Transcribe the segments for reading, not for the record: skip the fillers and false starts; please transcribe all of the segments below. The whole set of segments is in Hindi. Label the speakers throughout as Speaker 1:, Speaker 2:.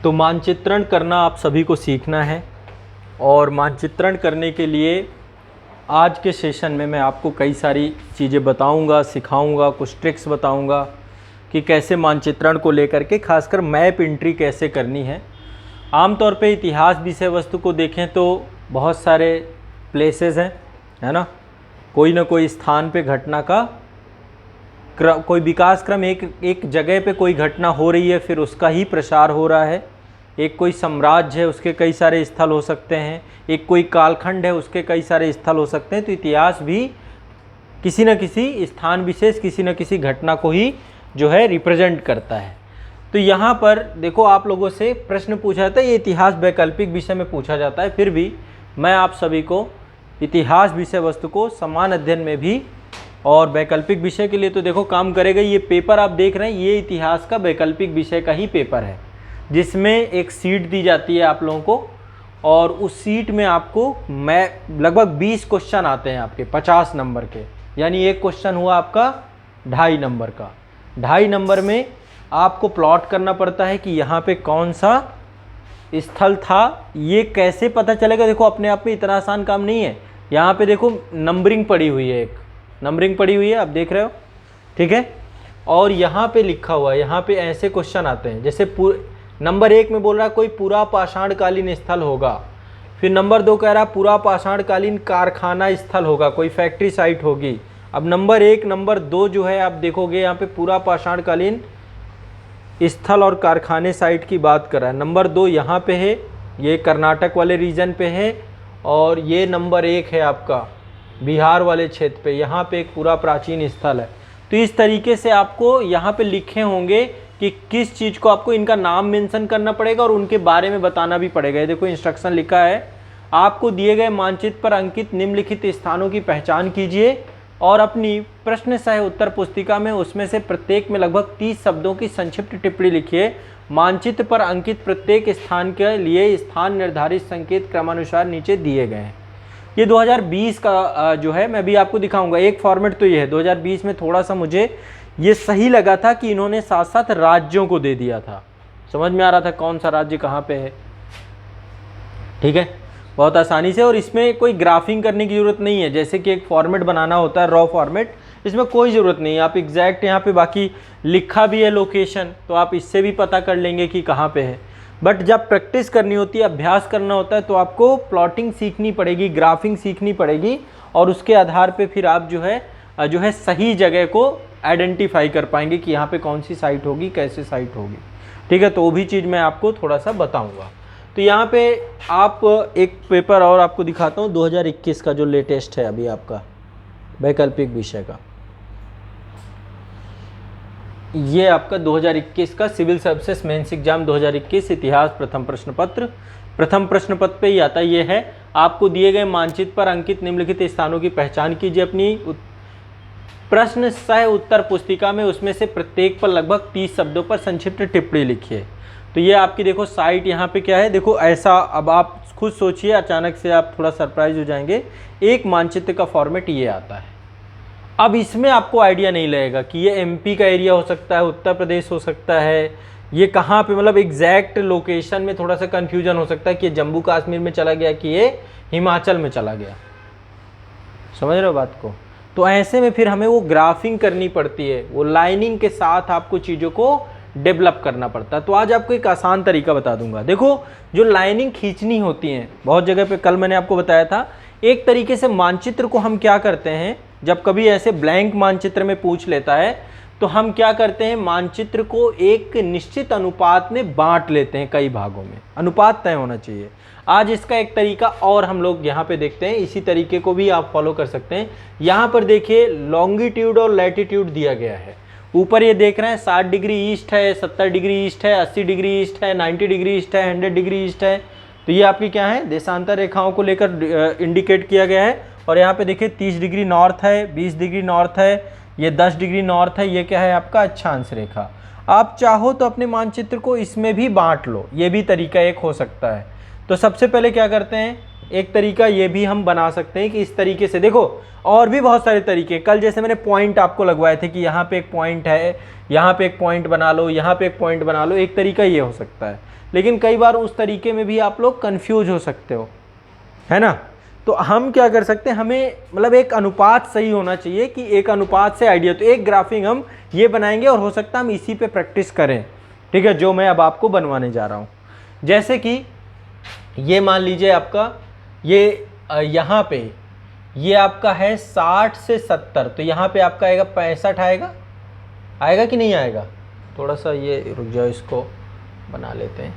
Speaker 1: तो मानचित्रण करना आप सभी को सीखना है और मानचित्रण करने के लिए आज के सेशन में मैं आपको कई सारी चीज़ें बताऊंगा, सिखाऊंगा, कुछ ट्रिक्स बताऊंगा कि कैसे मानचित्रण को लेकर के खासकर मैप एंट्री कैसे करनी है। आमतौर पे इतिहास विषय वस्तु को देखें तो बहुत सारे प्लेसेस हैं, है ना, कोई ना कोई स्थान पे घटना का कोई विकास क्रम एक जगह पे कोई घटना हो रही है, फिर उसका ही प्रसार हो रहा है। एक कोई साम्राज्य है, उसके कई सारे स्थल हो सकते हैं, एक कोई कालखंड है, उसके कई सारे स्थल हो सकते हैं। तो इतिहास भी किसी न किसी स्थान विशेष, किसी न किसी घटना को ही जो है रिप्रेजेंट करता है। तो यहाँ पर देखो, आप लोगों से प्रश्न पूछा जाता है, ये इतिहास वैकल्पिक विषय में पूछा जाता है, फिर भी मैं आप सभी को इतिहास विषय वस्तु को समान अध्ययन में भी और वैकल्पिक विषय के लिए तो देखो काम करेगा। ये पेपर आप देख रहे हैं, ये इतिहास का वैकल्पिक विषय का ही पेपर है, जिसमें एक सीट दी जाती है आप लोगों को, और उस सीट में आपको लगभग 20 क्वेश्चन आते हैं आपके 50 नंबर के, यानी एक क्वेश्चन हुआ आपका 2.5 नंबर का। 2.5 नंबर में आपको प्लॉट करना पड़ता है कि यहाँ पे कौन सा स्थल था। ये कैसे पता चलेगा? देखो, अपने आप में इतना आसान काम नहीं है। यहाँ पे देखो नंबरिंग पड़ी हुई है, एक नंबरिंग पड़ी हुई है, आप देख रहे हो, ठीक है। और यहाँ पे लिखा हुआ है, यहाँ पे ऐसे क्वेश्चन आते हैं, जैसे नंबर 1 में बोल रहा है कोई पूरा पाषाणकालीन स्थल होगा, फिर नंबर 2 कह रहा है पूरा पाषाणकालीन कारखाना स्थल होगा, कोई फैक्ट्री साइट होगी। अब नंबर 1 नंबर 2 जो है आप देखोगे यहाँ पे पूरा पाषाणकालीन स्थल और कारखाने साइट की बात कर रहा है। नंबर 2 यहाँ पे है, ये कर्नाटक वाले रीजन पे है, और ये नंबर 1 है आपका बिहार वाले क्षेत्र पे, यहाँ पे एक पूरा प्राचीन स्थल है। तो इस तरीके से आपको यहाँ पे लिखे होंगे कि किस चीज़ को आपको इनका नाम मेंशन करना पड़ेगा और उनके बारे में बताना भी पड़ेगा। ये देखो इंस्ट्रक्शन लिखा है, आपको दिए गए मानचित्र पर अंकित निम्नलिखित स्थानों की पहचान कीजिए और अपनी प्रश्न सह उत्तर पुस्तिका में उसमें से प्रत्येक में लगभग 30 शब्दों की संक्षिप्त टिप्पणी लिखिए। मानचित्र पर अंकित प्रत्येक स्थान के लिए स्थान निर्धारित संकेत क्रमानुसार नीचे दिए गए हैं। ये 2020 का जो है, मैं भी आपको दिखाऊंगा। एक फॉर्मेट तो ये है, 2020 में थोड़ा सा मुझे ये सही लगा था कि इन्होंने साथ साथ राज्यों को दे दिया था, समझ में आ रहा था कौन सा राज्य कहाँ पे है, ठीक है, बहुत आसानी से। और इसमें कोई ग्राफिंग करने की ज़रूरत नहीं है, जैसे कि एक फॉर्मेट बनाना होता है रॉ फॉर्मेट, इसमें कोई ज़रूरत नहीं है। आप एग्जैक्ट यहाँ पे बाकी लिखा भी है लोकेशन, तो आप इससे भी पता कर लेंगे कि कहाँ पे है। बट जब प्रैक्टिस करनी होती है, अभ्यास करना होता है, तो आपको प्लॉटिंग सीखनी पड़ेगी, ग्राफिंग सीखनी पड़ेगी, और उसके आधार पे फिर आप जो है सही जगह को आइडेंटिफाई कर पाएंगे कि यहाँ पे कौन सी साइट होगी, कैसे साइट होगी, ठीक है। तो वो भी चीज़ मैं आपको थोड़ा सा बताऊँगा। तो यहाँ पे आप एक पेपर और आपको दिखाता हूँ, 2021 का जो लेटेस्ट है अभी आपका वैकल्पिक विषय का, ये आपका 2021 का सिविल सर्विसेज मेंस एग्जाम 2021 इतिहास प्रथम प्रश्न पत्र पे ही आता। ये है, आपको दिए गए मानचित्र पर अंकित निम्नलिखित स्थानों की पहचान कीजिए अपनी प्रश्न सह उत्तर पुस्तिका में, उसमें से प्रत्येक पर लगभग 30 शब्दों पर संक्षिप्त टिप्पणी लिखिए। तो ये आपकी देखो साइट यहाँ पे क्या है, देखो ऐसा, अब आप खुद सोचिए, अचानक से आप थोड़ा सरप्राइज हो जाएंगे। एक मानचित्र का फॉर्मेट ये आता है। अब इसमें आपको आइडिया नहीं लगेगा कि ये एमपी का एरिया हो सकता है, उत्तर प्रदेश हो सकता है, ये कहाँ पे, मतलब एग्जैक्ट लोकेशन में थोड़ा सा कंफ्यूजन हो सकता है कि ये जम्मू कश्मीर में चला गया कि ये हिमाचल में चला गया, समझ रहे हो बात को। तो ऐसे में फिर हमें वो ग्राफिंग करनी पड़ती है, वो लाइनिंग के साथ आपको चीज़ों को डेवलप करना पड़ता है। तो आज आपको एक आसान तरीका बता दूंगा। देखो, जो लाइनिंग खींचनी होती है बहुत जगह पे, कल मैंने आपको बताया था, एक तरीके से मानचित्र को हम क्या करते हैं, जब कभी ऐसे ब्लैंक मानचित्र में पूछ लेता है तो हम क्या करते हैं, मानचित्र को एक निश्चित अनुपात में बांट लेते हैं, कई भागों में, अनुपात तय होना चाहिए। आज इसका एक तरीका और हम लोग यहाँ पे देखते हैं, इसी तरीके को भी आप फॉलो कर सकते हैं। यहाँ पर देखिए लॉन्गिट्यूड और लैटिट्यूड दिया गया है। ऊपर ये देख रहे हैं 60 डिग्री ईस्ट है, 70 डिग्री ईस्ट है, 80 डिग्री ईस्ट है, 90 डिग्री ईस्ट है, 100 डिग्री ईस्ट है। तो ये आपकी क्या है, देशांतर रेखाओं को लेकर इंडिकेट किया गया है। और यहाँ पे देखिए 30 डिग्री नॉर्थ है, 20 डिग्री नॉर्थ है, ये 10 डिग्री नॉर्थ है, ये क्या है आपका अक्षांश रेखा। आप चाहो तो अपने मानचित्र को इसमें भी बांट लो, ये भी तरीका एक हो सकता है। तो सबसे पहले क्या करते हैं, एक तरीका ये भी हम बना सकते हैं कि इस तरीके से, देखो और भी बहुत सारे तरीके, कल जैसे मैंने पॉइंट आपको लगवाए थे कि यहाँ पे एक पॉइंट है, यहाँ पे एक पॉइंट बना लो, यहाँ पे एक पॉइंट बना लो, एक तरीका ये हो सकता है। लेकिन कई बार उस तरीके में भी आप लोग कंफ्यूज हो सकते हो, है ना। तो हम क्या कर सकते हैं, हमें मतलब एक अनुपात सही होना चाहिए कि एक अनुपात से आइडिया, तो एक ग्राफिंग हम ये बनाएंगे और हो सकता है हम इसी पे प्रैक्टिस करें, ठीक है, जो मैं अब आपको बनवाने जा रहा हूँ। जैसे कि ये मान लीजिए आपका ये यहाँ पे ये आपका है 60 से 70, तो यहाँ पे आपका आएगा 65 आएगा, आएगा कि नहीं आएगा। थोड़ा सा ये रुक जाओ, इसको बना लेते हैं।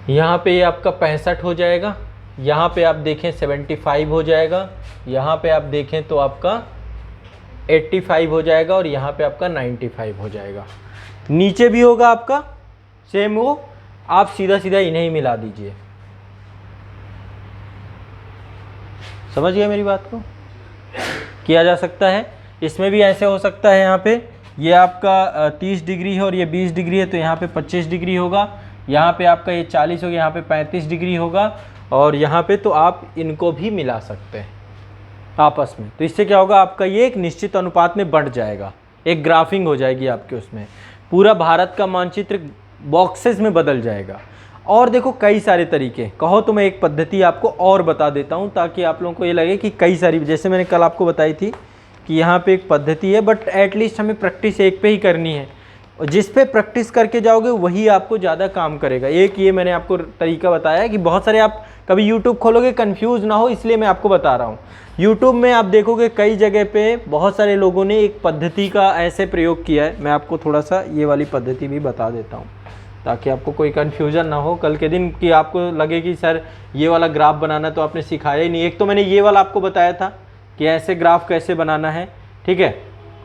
Speaker 1: यहाँ पे ये आपका 65 हो जाएगा, यहाँ पे आप देखें 75 हो जाएगा, यहाँ पे आप देखें तो आपका 85 हो जाएगा और यहाँ पे आपका 95 हो जाएगा। नीचे भी होगा आपका सेम, वो आप सीधा सीधा इन्हें ही मिला दीजिए। समझ गए मेरी बात को, किया जा सकता है। इसमें भी ऐसे हो सकता है, यहाँ पे ये आपका 30 डिग्री है और ये 20 डिग्री है, तो यहाँ पे 25 डिग्री होगा, यहाँ पे आपका ये 40 होगा, यहाँ पे 35 डिग्री होगा, और यहाँ पे तो आप इनको भी मिला सकते हैं आपस में। तो इससे क्या होगा, आपका ये एक निश्चित अनुपात में बढ़ जाएगा, एक ग्राफिंग हो जाएगी आपके, उसमें पूरा भारत का मानचित्र बॉक्सेस में बदल जाएगा। और देखो कई सारे तरीके, कहो तो मैं एक पद्धति आपको और बता देता हूँ ताकि आप लोगों को ये लगे कि कई सारी, जैसे मैंने कल आपको बताई थी कि यहाँ पे एक पद्धति है, बट एटलीस्ट हमें प्रैक्टिस एक पे ही करनी है, और जिस पे प्रैक्टिस करके जाओगे वही आपको ज़्यादा काम करेगा। एक ये मैंने आपको तरीका बताया कि बहुत सारे आप कभी यूट्यूब खोलोगे कंफ्यूज ना हो, इसलिए मैं आपको बता रहा हूँ। यूट्यूब में आप देखोगे कई जगह पे बहुत सारे लोगों ने एक पद्धति का ऐसे प्रयोग किया है। मैं आपको थोड़ा सा ये वाली पद्धति भी बता देता हूँ ताकि आपको कोई कन्फ्यूज़न ना हो कल के दिन कि आपको लगे कि सर ये वाला ग्राफ बनाना तो आपने सिखाया ही नहीं। एक तो मैंने ये वाला आपको बताया था कि ऐसे ग्राफ कैसे बनाना है, ठीक है।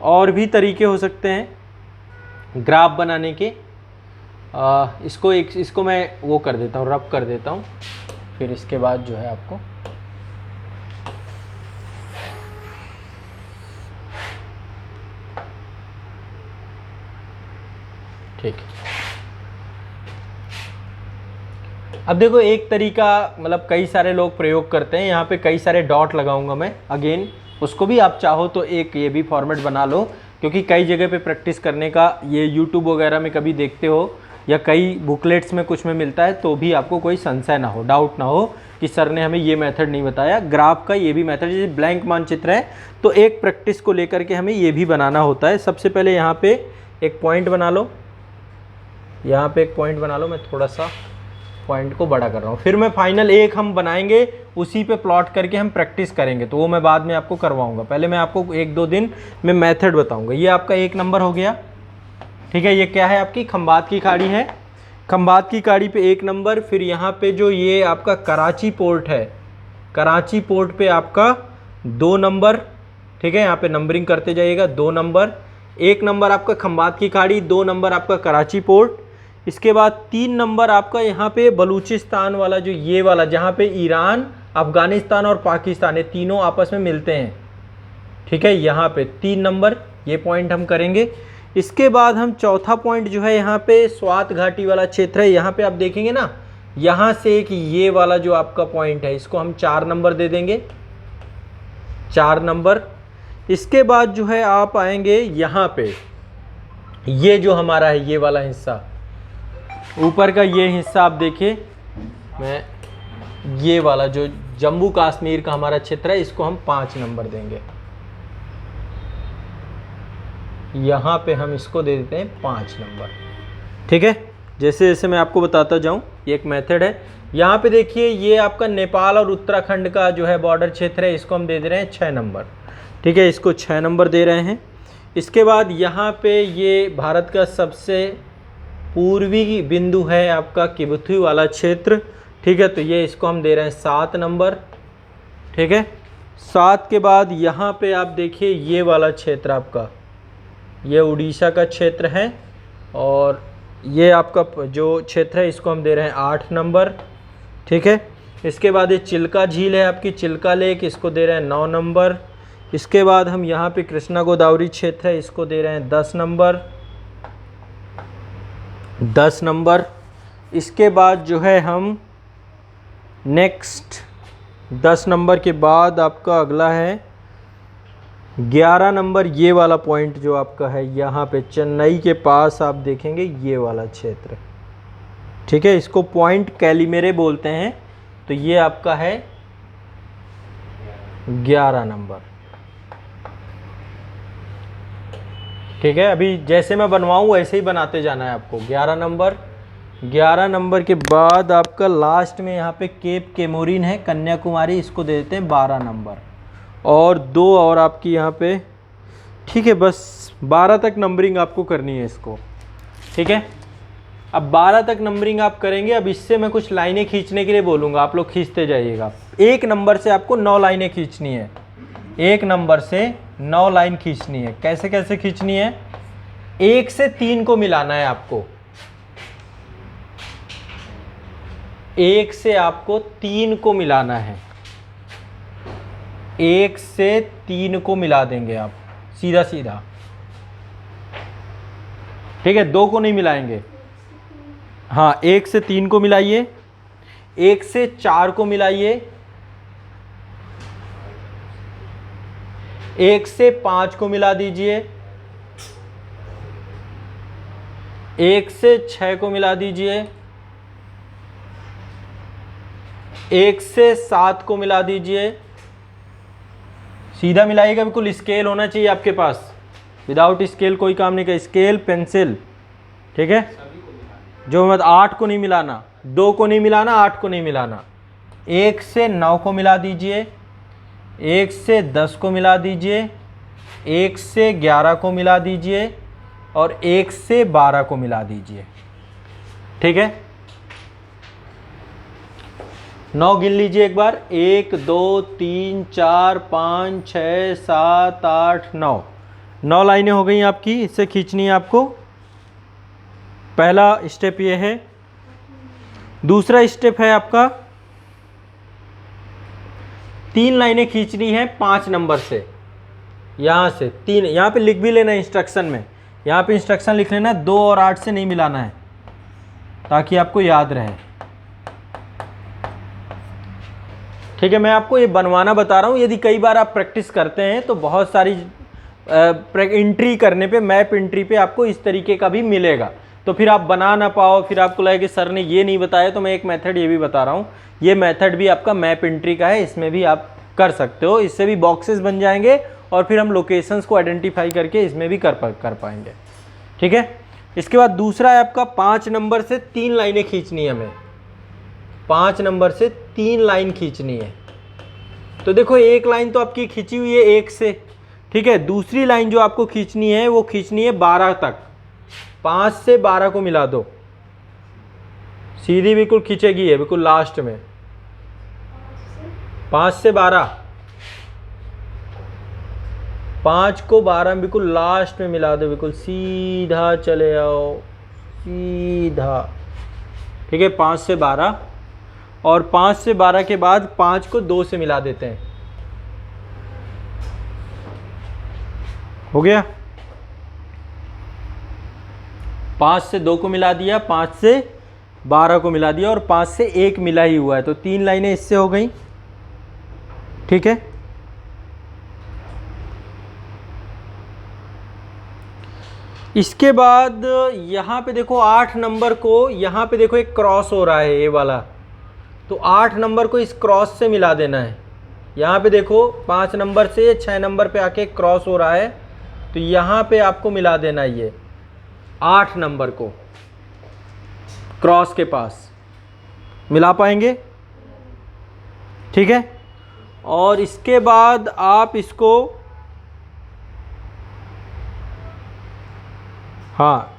Speaker 1: और भी तरीके हो सकते हैं ग्राफ बनाने के। इसको मैं वो कर देता हूँ, रब कर देता हूँ, फिर इसके बाद जो है आपको ठीक। अब देखो एक तरीका, मतलब कई सारे लोग प्रयोग करते हैं, यहाँ पे कई सारे डॉट लगाऊंगा मैं अगेन, उसको भी आप चाहो तो एक ये भी फॉर्मेट बना लो, क्योंकि कई जगह पे प्रैक्टिस करने का ये यूट्यूब वगैरह में कभी देखते हो या कई बुकलेट्स में कुछ में मिलता है, तो भी आपको कोई संशय ना हो, डाउट ना हो कि सर ने हमें ये मेथड नहीं बताया। ग्राफ का ये भी मेथड, जैसे ब्लैंक मानचित्र है तो एक प्रैक्टिस को लेकर के हमें ये भी बनाना होता है। सबसे पहले यहाँ पे एक पॉइंट बना लो, यहाँ पे एक पॉइंट बना लो, मैं थोड़ा सा पॉइंट को बड़ा कर रहा हूँ, फिर मैं फाइनल एक हम बनाएंगे उसी पे प्लॉट करके हम प्रैक्टिस करेंगे, तो वो मैं बाद में आपको करवाऊंगा। पहले मैं आपको 1-2 दिन में मेथड बताऊंगा। ये आपका 1 नंबर हो गया, ठीक है। ये क्या है, आपकी खंबात की खाड़ी है, खंबात की खाड़ी पे 1 नंबर। फिर यहाँ पे जो ये आपका कराची पोर्ट है, कराची पोर्ट पे आपका 2 नंबर, ठीक है। यहाँ पे नंबरिंग करते जाइएगा, 2 नंबर, 1 नंबर आपका खंबात की खाड़ी, 2 नंबर आपका कराची पोर्ट। इसके बाद 3 नंबर आपका यहाँ पे बलूचिस्तान वाला, जो ये वाला जहाँ पे ईरान, अफ़गानिस्तान और पाकिस्तान ये तीनों आपस में मिलते हैं, ठीक है। यहाँ पे 3 नंबर ये पॉइंट हम करेंगे। इसके बाद हम चौथा पॉइंट जो है यहाँ पे स्वात घाटी वाला क्षेत्र है, यहाँ पे आप देखेंगे ना, यहाँ से एक ये वाला जो आपका पॉइंट है, इसको हम 4 नंबर दे देंगे, 4 नंबर। इसके बाद जो है आप आएंगे यहाँ पे, ये जो हमारा है ये वाला हिस्सा, ऊपर का ये हिस्सा आप देखिए, मैं ये वाला जो जम्मू कश्मीर का हमारा क्षेत्र है, इसको हम 5 नंबर देंगे। यहाँ पे हम इसको दे देते हैं 5 नंबर, ठीक है। जैसे जैसे मैं आपको बताता जाऊँ, ये एक मेथड है। यहाँ पे देखिए ये आपका नेपाल और उत्तराखंड का जो है बॉर्डर क्षेत्र है, इसको हम दे दे रहे हैं 6 नंबर, ठीक है। इसको 6 नंबर दे रहे हैं। इसके बाद यहाँ पे ये भारत का सबसे पूर्वी बिंदु है आपका किबुथु वाला क्षेत्र, ठीक है, तो ये इसको हम दे रहे हैं 7 नंबर, ठीक है। 7 के बाद यहाँ पे आप देखिए ये वाला क्षेत्र आपका, ये उड़ीसा का क्षेत्र है, और ये आपका जो क्षेत्र है इसको हम दे रहे हैं 8 नंबर, ठीक है। इसके बाद ये चिल्का झील है आपकी, चिल्का लेक, इसको दे रहे हैं 9 नंबर। इसके बाद हम यहाँ पे कृष्णा गोदावरी क्षेत्र है, इसको दे रहे हैं 10 नंबर, 10 नंबर। इसके बाद जो है हम नेक्स्ट 10 नंबर के बाद आपका अगला है 11 नंबर ये वाला पॉइंट जो आपका है यहाँ पे चेन्नई के पास आप देखेंगे ये वाला क्षेत्र, ठीक है, इसको पॉइंट कैलिमेरे बोलते हैं। तो ये आपका है 11 नंबर, ठीक है। अभी जैसे मैं बनवाऊँ वैसे ही बनाते जाना है आपको। 11 नंबर, 11 नंबर के बाद आपका लास्ट में यहाँ पे केप केमोरिन है कन्याकुमारी, इसको दे देते हैं 12 नंबर। और 2 और आपकी यहाँ पे, ठीक है, बस 12 तक नंबरिंग आपको करनी है इसको, ठीक है। अब 12 तक नंबरिंग आप करेंगे। अब इससे मैं कुछ लाइनें खींचने के लिए बोलूँगा, आप लोग खींचते जाइएगा। 1 नंबर से आपको 9 लाइनें खींचनी है, 1 नंबर से 9 लाइन खींचनी है। कैसे कैसे खींचनी है? 1 से 3 को मिलाना है आपको, 1 से आपको 3 को मिलाना है, 1 से 3 को मिला देंगे आप सीधा सीधा, ठीक है। 2 को नहीं मिलाएंगे, हाँ 1 से 3 को मिलाइए, 1 से 4 को मिलाइए, 1 से 5 को मिला दीजिए, 1 से 6 को मिला दीजिए, 1 से 7 को मिला दीजिए। सीधा मिलाइएगा, बिल्कुल स्केल होना चाहिए आपके पास, विदाउट स्केल कोई काम नहीं का, स्केल पेंसिल, ठीक है। जो मत 8 को नहीं मिलाना, 2 को नहीं मिलाना, 8 को नहीं मिलाना। 1 से 9 को मिला दीजिए, 1 से 10 को मिला दीजिए, 1 से 11 को मिला दीजिए और 1 से 12 को मिला दीजिए, ठीक है। 9 गिन लीजिए एक बार, 1 2 3 4 5 6 7 8 9, 9 लाइनें हो गई आपकी। इससे खींचनी है आपको। पहला स्टेप ये है। दूसरा स्टेप है आपका 3 लाइनें खींचनी है 5 नंबर से, यहाँ से 3, यहाँ पे लिख भी लेना इंस्ट्रक्शन में, यहाँ पे इंस्ट्रक्शन लिख लेना 2 और 8 से नहीं मिलाना है ताकि आपको याद रहे, ठीक है। मैं आपको ये बनवाना बता रहा हूँ, यदि कई बार आप प्रैक्टिस करते हैं तो बहुत सारी एंट्री करने पे, मैप एंट्री पे आपको इस तरीके का भी मिलेगा। तो फिर आप बना ना पाओ, फिर आपको लगे कि सर ने ये नहीं बताया, तो मैं एक मेथड ये भी बता रहा हूँ। ये मेथड भी आपका मैप एंट्री का है, इसमें भी आप कर सकते हो। इससे भी बॉक्सेस बन जाएंगे और फिर हम लोकेशंस को आइडेंटिफाई करके इसमें भी कर पाएंगे, ठीक है। इसके बाद दूसरा है आपका 5 नंबर से 3 लाइनें खींचनी है हमें, 5 नंबर से 3 लाइन खींचनी है। तो देखो एक लाइन तो आपकी खींची हुई है 1 से, ठीक है। दूसरी लाइन जो आपको खींचनी है वो खींचनी है 12 तक, 5 से 12 को मिला दो, सीधी बिल्कुल खींचेगी है, बिल्कुल लास्ट में 5 से 12, 5 को 12 में बिल्कुल लास्ट में मिला दो, बिल्कुल सीधा चले आओ, सीधा, ठीक है। 5 से 12 और 5 से 12 के बाद 5 को 2 से मिला देते हैं, हो गया। 5 से 2 को मिला दिया, 5 से 12 को मिला दिया और 5 से 1 मिला ही हुआ है, तो 3 लाइनें इससे हो गई, ठीक है। इसके बाद यहाँ पे देखो 8 नंबर को, यहाँ पे देखो एक क्रॉस हो रहा है ये वाला, तो 8 नंबर को इस क्रॉस से मिला देना है। यहाँ पे देखो 5 नंबर से 6 नंबर पे आके क्रॉस हो रहा है, तो यहाँ पे आपको मिला देना है ये 8 नंबर को क्रॉस के पास मिला पाएंगे, ठीक है। और इसके बाद आप इसको, हाँ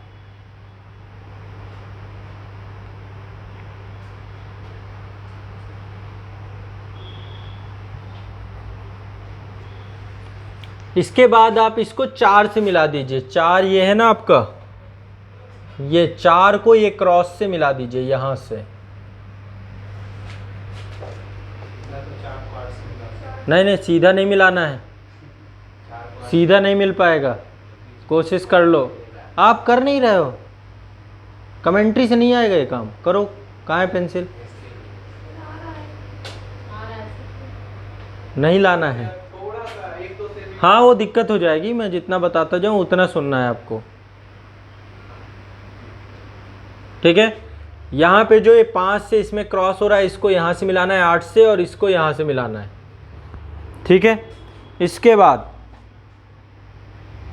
Speaker 1: इसके बाद आप इसको 4 से मिला दीजिए। 4 ये है ना आपका, ये 4 को ये क्रॉस से मिला दीजिए यहाँ से, नहीं सीधा नहीं मिलाना है, सीधा नहीं मिल पाएगा, कोशिश कर लो। आप कर नहीं रहे हो, कमेंट्री से नहीं आएगा ये काम, करो। कहाँ है पेंसिल? नहीं लाना है, हाँ वो दिक्कत हो जाएगी, मैं जितना बताता जाऊँ उतना सुनना है आपको, ठीक है। यहाँ पे जो ये 5 से इसमें क्रॉस हो रहा है, इसको यहाँ से मिलाना है 8 से, और इसको यहाँ से मिलाना है, ठीक है। इसके बाद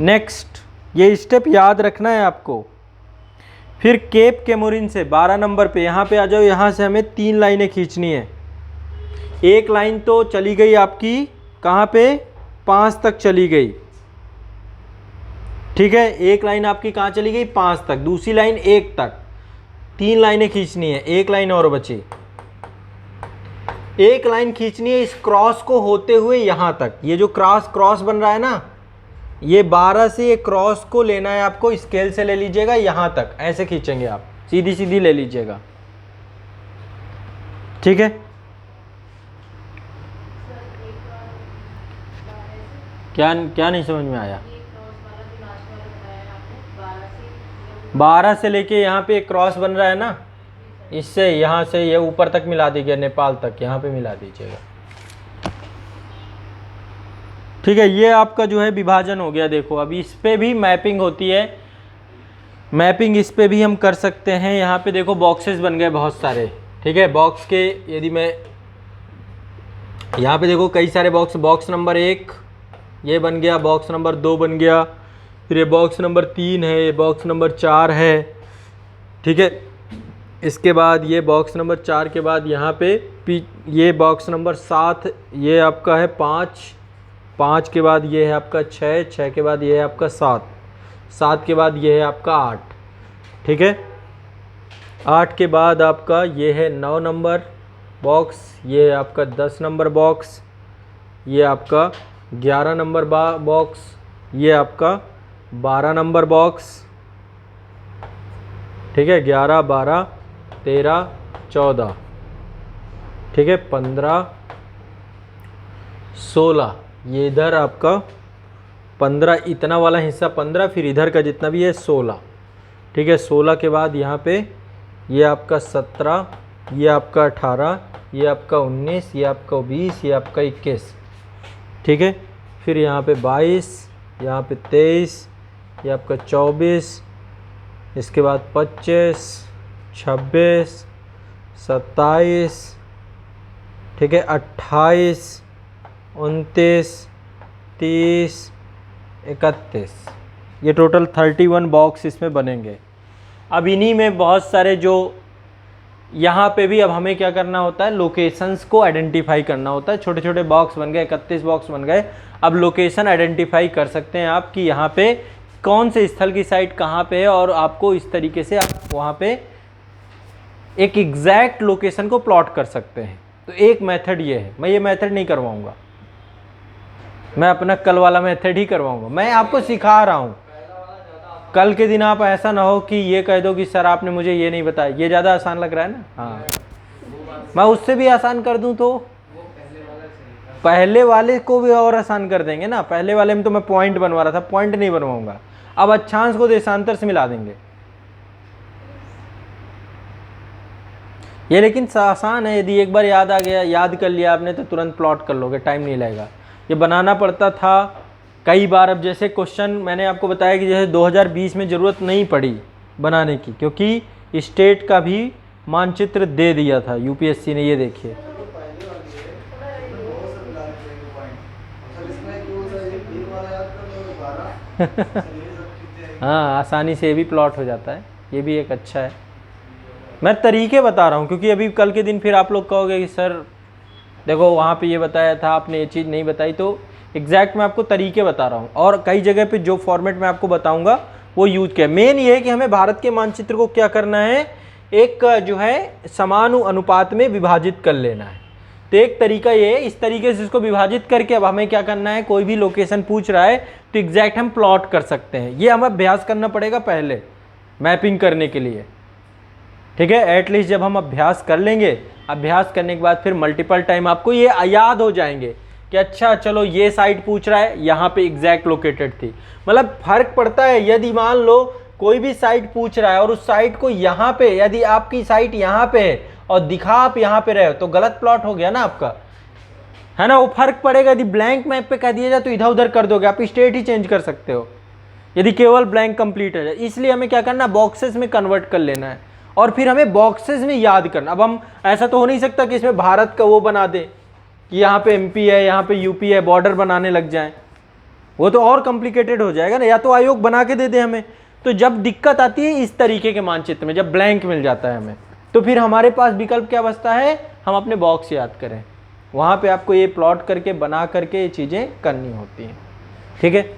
Speaker 1: नेक्स्ट ये स्टेप याद रखना है आपको। फिर केप केमोरिन से 12 नंबर पे यहाँ पे आ जाओ। यहाँ से हमें 3 लाइनें खींचनी है। एक लाइन तो चली गई आपकी कहाँ पे, 5 तक चली गई, ठीक है। एक लाइन आपकी कहाँ चली गई, 5 तक, दूसरी लाइन 1 तक, 3 लाइनें खींचनी है, एक लाइन और बची। एक लाइन खींचनी है इस क्रॉस को होते हुए यहाँ तक। ये जो क्रॉस बन रहा है ना, ये 12 से ये क्रॉस को लेना है आपको, स्केल से ले लीजिएगा यहाँ तक, ऐसे खींचेंगे आप, सीधी सीधी ले लीजिएगा, ठीक है। क्या नहीं समझ में आया? 12 से लेके यहाँ पे एक क्रॉस बन रहा है ना, इससे यहाँ से ये ऊपर तक मिला दीजिए, नेपाल तक, यहाँ पे मिला दीजिएगा, ठीक है। ये आपका जो है विभाजन हो गया। देखो अभी इस पे भी मैपिंग होती है, मैपिंग इस पे भी हम कर सकते हैं। यहाँ पे देखो बॉक्सेस बन गए बहुत सारे, ठीक है। बॉक्स के यदि मैं यहाँ पे देखो कई सारे बॉक्स नंबर 1 ये बन गया, बॉक्स नंबर 2 बन गया, फिर ये बॉक्स नंबर 3 है, ये बॉक्स नंबर 4 है, ठीक है। इसके बाद ये बॉक्स नंबर 4 के बाद यहाँ पे ये बॉक्स नंबर 7, ये आपका है 5 के बाद ये है आपका 6 के बाद ये है आपका 7 के बाद ये है आपका 8, ठीक है। 8 के बाद आपका ये है 9 नंबर बॉक्स, ये है आपका 10 नंबर बॉक्स, ये आपका 11 नंबर बॉक्स, ये आपका 12 नंबर बॉक्स, ठीक है। 11, 12, 13, 14, ठीक है। 15, 16, ये इधर आपका 15, इतना वाला हिस्सा 15, फिर इधर का जितना भी है 16, ठीक है। 16 के बाद यहाँ पे ये आपका 17, ये आपका 18, ये आपका 19, ये आपका 20, ये आपका 21, ठीक है। फिर यहाँ पे 22, यहाँ पे 23, ये आपका 24, इसके बाद 25, 26, 27, ठीक है, 28, 29, 30, 31, ये टोटल 31 बॉक्स इसमें बनेंगे। अब इन्हीं में बहुत सारे जो यहाँ पे भी अब हमें क्या करना होता है, लोकेशंस को आइडेंटिफाई करना होता है। छोटे छोटे बॉक्स बन गए, 31 बॉक्स बन गए। अब लोकेशन आइडेंटिफाई कर सकते हैं आप कि यहाँ पे कौन से स्थल की साइट कहाँ पे है, और आपको इस तरीके से आप वहाँ पे एक एग्जैक्ट लोकेशन को प्लॉट कर सकते हैं। तो एक मेथड ये है, मैं ये मेथड नहीं करवाऊँगा, मैं अपना कल वाला मेथड ही करवाऊँगा, मैं आपको सिखा रहा हूँ। कल के दिन आप ऐसा ना हो कि ये कह दो कि सर आपने मुझे ये नहीं बताया, ये ज़्यादा आसान लग रहा है ना। हाँ, मैं उससे भी आसान कर दूं तो पहले वाले को भी और आसान कर देंगे ना। पहले वाले में तो मैं पॉइंट बनवा रहा था, पॉइंट नहीं बनवाऊंगा, अब अक्षांश को देशांतर से मिला देंगे। ये लेकिन आसान है, यदि एक बार याद आ गया, याद कर लिया आपने तो तुरंत प्लॉट कर लोगे, टाइम नहीं लगेगा। ये बनाना पड़ता था कई बार। अब जैसे क्वेश्चन मैंने आपको बताया कि जैसे 2020 में ज़रूरत नहीं पड़ी बनाने की, क्योंकि स्टेट का भी मानचित्र दे दिया था यूपीएससी ने। ये देखिए हाँ, आसानी से ये भी प्लॉट हो जाता है, ये भी एक अच्छा है। मैं तरीके बता रहा हूँ, क्योंकि अभी कल के दिन फिर आप लोग कहोगे कि सर देखो वहाँ पे ये बताया था, आपने ये चीज़ नहीं बताई। तो एग्जैक्ट मैं आपको तरीके बता रहा हूँ, और कई जगह पे जो फॉर्मेट मैं आपको बताऊँगा वो यूज किया। मेन ये है कि हमें भारत के मानचित्र को क्या करना है, एक जो है समानुपात में विभाजित कर लेना है। तो एक तरीका ये है, इस तरीके से इसको विभाजित करके अब हमें क्या करना है, कोई भी लोकेशन पूछ रहा है तो एग्जैक्ट हम प्लॉट कर सकते हैं। ये हमें अभ्यास करना पड़ेगा पहले मैपिंग करने के लिए, ठीक है। एटलीस्ट जब हम अभ्यास कर लेंगे, अभ्यास करने के बाद फिर मल्टीपल टाइम आपको ये याद हो जाएंगे कि अच्छा चलो ये साइट पूछ रहा है, यहाँ पे एग्जैक्ट लोकेटेड थी। मतलब फर्क पड़ता है, यदि मान लो कोई भी साइट पूछ रहा है और उस साइट को यहाँ पे, यदि आपकी साइट यहाँ पे है और दिखा आप यहाँ पे रहे हो, तो गलत प्लॉट हो गया ना आपका। है ना, वो फर्क पड़ेगा। यदि ब्लैंक मैप पे कह दिया जाए तो इधर उधर कर दोगे, आप स्टेट ही चेंज कर सकते हो यदि केवल ब्लैंक कंप्लीट है। इसलिए हमें क्या करना है, बॉक्सेस में कन्वर्ट कर लेना है और फिर हमें बॉक्सेस में याद करना। अब हम ऐसा तो हो नहीं सकता कि इसमें भारत का वो बना दे कि यहाँ पे एमपी है, यहाँ पे यूपी है, बॉर्डर बनाने लग जाए, वो तो और कॉम्प्लिकेटेड हो जाएगा ना। या तो आयोग बना के दे दे हमें। तो जब दिक्कत आती है इस तरीके के मानचित्र में, जब ब्लैंक मिल जाता है हमें, तो फिर हमारे पास विकल्प क्या बचता है, हम अपने बॉक्स याद करें। वहाँ पे आपको ये प्लॉट करके बना करके ये चीज़ें करनी होती हैं। ठीक है,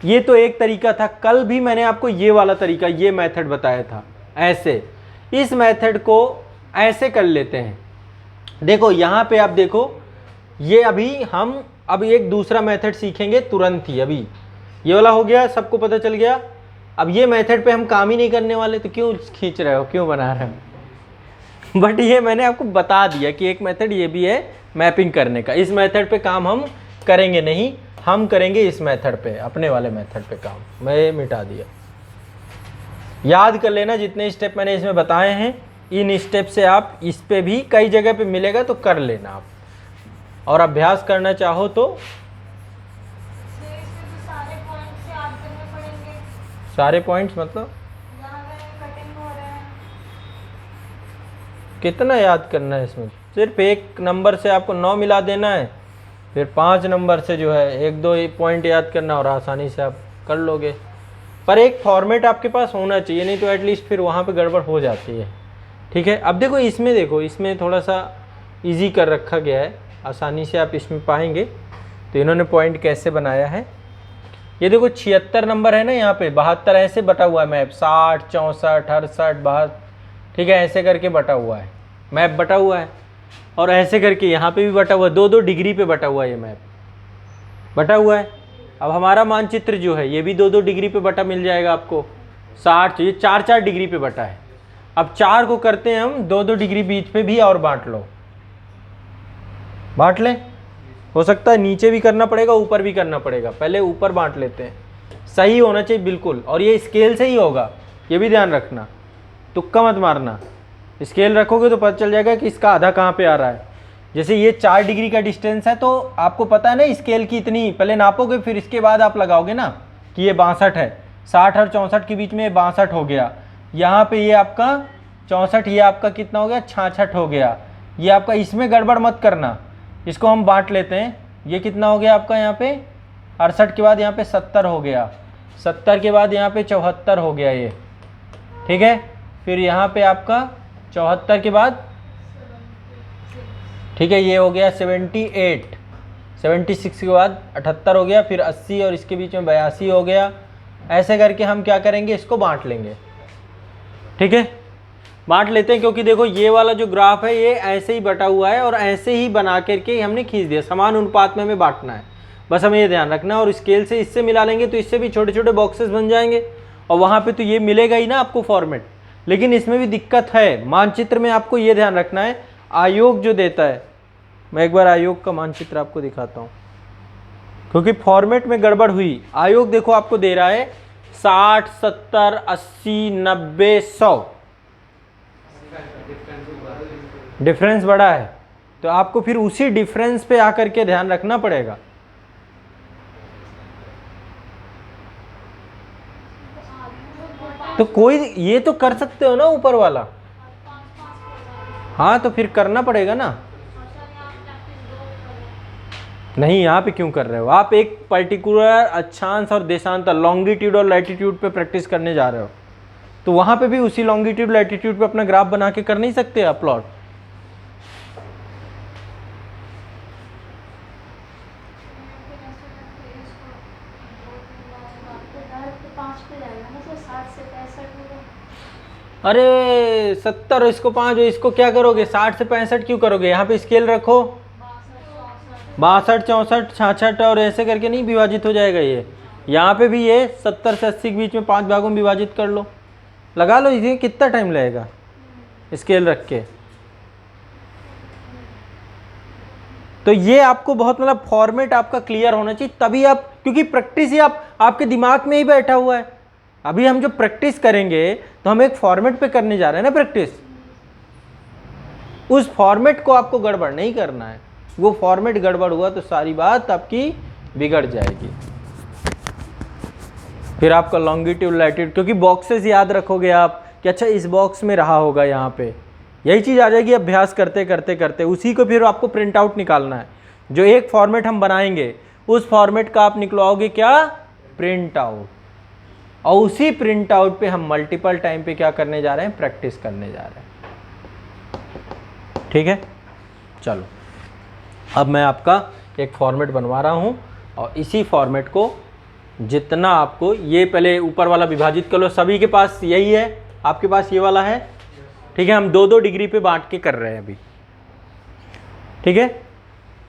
Speaker 1: ये तो एक तरीका था। कल भी मैंने आपको ये वाला तरीका, ये मेथड बताया था। ऐसे इस मेथड को ऐसे कर लेते हैं। देखो यहाँ पे आप देखो, ये अभी एक दूसरा मेथड सीखेंगे तुरंत ही। अभी ये वाला हो गया, सबको पता चल गया। अब ये मेथड पे हम काम ही नहीं करने वाले, तो क्यों खींच रहे हो, क्यों बना रहे हो। बट ये मैंने आपको बता दिया कि एक मेथड ये भी है मैपिंग करने का। इस मेथड पे काम हम करेंगे नहीं, हम करेंगे इस मेथड पे, अपने वाले मेथड पे काम। मैं मिटा दिया। याद कर लेना जितने स्टेप मैंने इसमें बताए हैं, इन स्टेप से आप इस पे भी कई जगह पे मिलेगा तो कर लेना आप। और अभ्यास करना चाहो तो सारे पॉइंट्स मतलब कितना याद करना है इसमें, सिर्फ एक नंबर से आपको 9 मिला देना है, फिर 5 नंबर से जो है 1-2 पॉइंट याद करना और आसानी से आप कर लोगे। पर एक फॉर्मेट आपके पास होना चाहिए, नहीं तो एटलीस्ट फिर वहाँ पे गड़बड़ हो जाती है। ठीक है, अब देखो इसमें, देखो इसमें थोड़ा सा इजी कर रखा गया है, आसानी से आप इसमें पाएंगे। तो इन्होंने पॉइंट कैसे बनाया है, ये देखो 76 नंबर है ना, यहाँ पे 72 ऐसे बटा हुआ है मैप, 60, 64, 68, 72, ठीक है, ऐसे करके बटा हुआ है मैप, बटा हुआ है। और ऐसे करके यहाँ पे भी बटा हुआ है, 2-2 डिग्री पे बटा हुआ है, ये मैप बटा हुआ है। अब हमारा मानचित्र जो है ये भी 2-2 डिग्री पे बटा मिल जाएगा आपको। 60, ये 4-4 डिग्री पे बटा है। अब 4 को करते हैं हम 2-2 डिग्री बीच पे भी और बांट लो, बांट लें। हो सकता है नीचे भी करना पड़ेगा, ऊपर भी करना पड़ेगा, पहले ऊपर बांट लेते हैं। सही होना चाहिए बिल्कुल, और ये स्केल से ही होगा, ये भी ध्यान रखना, तुक्का मत मारना। स्केल रखोगे तो पता चल जाएगा कि इसका आधा कहाँ पे आ रहा है। जैसे ये 4 डिग्री का डिस्टेंस है, तो आपको पता है ना स्केल की इतनी, पहले नापोगे फिर इसके बाद आप लगाओगे ना कि ये 62 है। 60 और 64 के बीच में 62 हो गया। यहाँ पे ये आपका 64, ये आपका कितना हो गया, 66 हो गया। ये आपका, इसमें गड़बड़ मत करना, इसको हम बांट लेते हैं। ये कितना हो गया आपका, यहाँ पे 68 के बाद यहाँ पे 70 हो गया, 70 के बाद यहाँ पे 74 हो गया ये, ठीक है। फिर यहाँ पे आपका 74 के बाद, ठीक है, ये हो गया 78, 76 के बाद 78 हो गया, फिर 80 और इसके बीच में 82 हो गया। ऐसे करके हम क्या करेंगे, इसको बांट लेंगे। ठीक है, बांट लेते हैं, क्योंकि देखो ये वाला जो ग्राफ है ये ऐसे ही बटा हुआ है और ऐसे ही बना करके हमने खींच दिया। समान अनुपात में हमें बांटना है, बस हमें ये ध्यान रखना है। और स्केल से इससे मिला लेंगे तो इससे भी छोटे छोटे बॉक्सेस बन जाएंगे, और वहाँ पे तो ये मिलेगा ही ना आपको फॉर्मेट। लेकिन इसमें भी दिक्कत है, मानचित्र में आपको ये ध्यान रखना है, आयोग जो देता है, मैं एक बार आयोग का मानचित्र आपको दिखाता हूँ, क्योंकि फॉर्मेट में गड़बड़ हुई। आयोग देखो आपको दे रहा है 60, 70, 80, 90, 100, डिफरेंस बड़ा है, तो आपको फिर उसी डिफरेंस पे आकर के ध्यान रखना पड़ेगा। तो कोई ये तो कर सकते हो ना ऊपर वाला, हाँ तो फिर करना पड़ेगा ना। नहीं, यहाँ पे क्यों कर रहे हो आप, एक पर्टिकुलर अक्षांश और देशांतर, लॉन्गिट्यूड और लैटिट्यूड पे प्रैक्टिस करने जा रहे हो, तो वहाँ पे भी उसी लॉन्गिट्यूड लैटिट्यूड पे अपना ग्राफ बना के कर नहीं सकते आप प्लॉट। अरे 70, इसको 5, इसको क्या करोगे, 60 से 65 क्यों करोगे, यहाँ पे स्केल रखो, 62, 64, 66 और ऐसे करके नहीं विभाजित हो जाएगा ये। यहाँ पे भी ये 70 से 80 के बीच में 5 भागों में विभाजित कर लो, लगा लो। इसे कितना टाइम लगेगा स्केल रख के। तो ये आपको बहुत, मतलब फॉर्मेट आपका क्लियर होना चाहिए, तभी आप, क्योंकि प्रैक्टिस ही आपके दिमाग में ही बैठा हुआ है। अभी हम जो प्रैक्टिस करेंगे तो हम एक फॉर्मेट पे करने जा रहे हैं ना प्रैक्टिस, उस फॉर्मेट को आपको गड़बड़ नहीं करना है। वो फॉर्मेट गड़बड़ हुआ तो सारी बात आपकी बिगड़ जाएगी। फिर आपका लॉन्गिट्यूड लैटिट्यूड, क्योंकि बॉक्सेस याद रखोगे आप कि अच्छा इस बॉक्स में रहा होगा, यहाँ पे यही चीज़ आ जाएगी अभ्यास करते करते करते। उसी को फिर आपको प्रिंट आउट निकालना है। जो एक फॉर्मेट हम बनाएंगे उस फॉर्मेट का आप निकलवाओगे क्या, प्रिंट आउट, और उसी प्रिंट आउट पे हम मल्टीपल टाइम पे क्या करने जा रहे हैं, प्रैक्टिस करने जा रहे हैं। ठीक है, चलो अब मैं आपका एक फॉर्मेट बनवा रहा हूँ और इसी फॉर्मेट को जितना आपको, ये पहले ऊपर वाला विभाजित कर लो। सभी के पास यही है, आपके पास ये वाला है, ठीक है। हम 2-2 डिग्री पे बांट के कर रहे हैं अभी, ठीक है।